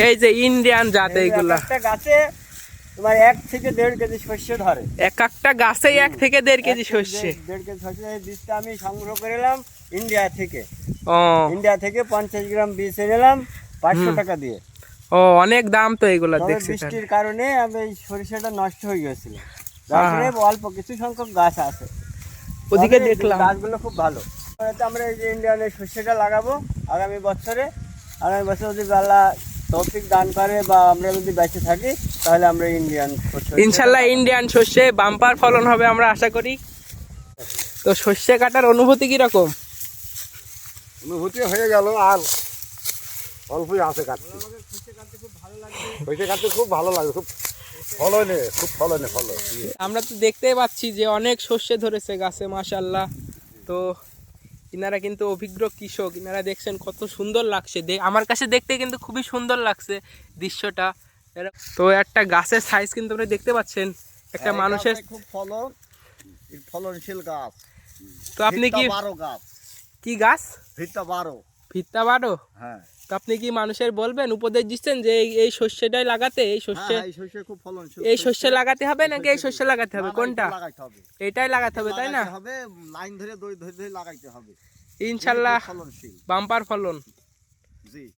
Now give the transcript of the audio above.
এই যে ইন্ডিয়ান জাত এইগুলা একটা গাছে তোমার 1 থেকে 1.5 কেজি শস্য ধরে। এক একটা গাছে 1 থেকে 1.5 কেজি শস্য। 1.5 কেজি শস্য। এই বীজটা আমি সংগ্রহ করে এলাম ইন্ডিয়া থেকে। ও ইন্ডিয়া থেকে 50 গ্রাম বীজ এনে এলাম 500 টাকা দিয়ে। ও অনেক দাম তো এগুলা তবে দেখছি। বৃষ্টির কারণে আমি এই সরিষাটা নষ্ট হয়ে গিয়েছিল, তারপরে অল্প কিছু সংখ্যক গাছ আছে। ওদিকে তবে দেখলাম গাছগুলো খুব ভালো। তো আমরা এই যে ইন্ডিয়ানের শস্যটা লাগাবো আগামী বছরে। আগামী বছর যদি আল্লাহ তৌফিক দান করে বা আমরা যদি বেঁচে থাকি তাহলে আমরা ইন্ডিয়ান ইনশাল্লাহ ইন্ডিয়ান শস্যে বাম্পার ফলন হবে আমরা আশা করি। তো শস্য কাটার অনুভূতি কিরকম? অনুভূতি হয়ে গেল আর অল্পই আছে কাটতে। শস্য কাটতে খুব ভালো লাগে, খুব ফলনে ফলন। আমরা তো দেখতেই পাচ্ছি যে অনেক শস্য ধরেছে গাছে মাশাআল্লাহ। তো ইনারা কিন্তু অভিজ্ঞ কৃষক, ইনারা দেখছেন কত সুন্দর লাগছে, আমার কাছে দেখতে কিন্তু খুবই সুন্দর লাগছে দৃশ্যটা। তো একটা গাছের সাইজ কিন্তু আপনি দেখতে পাচ্ছেন, একটা মানুষের খুব ফলনশীল গাছ। তো আপনি কি 12 গাছ, কি গাছ? ভিত্তা 12। ভিত্তা বারো? হ্যাঁ। তো আপনি কি মানুষের বলবেন, উপদেশ দিচ্ছেন যে এই শস্যটাই লাগাতে, এই শস্যে এই শস্য খুব ফলনশীল, এই শস্য লাগাতে হবে নাকি এই শস্য লাগাতে হবে, কোনটা? এটাই লাগাতে হবে তাই না? লাইন ধরে লাগাইতে হবে, ইনশাল্লাহ ফলনশীল বাম্পার ফলন। জি।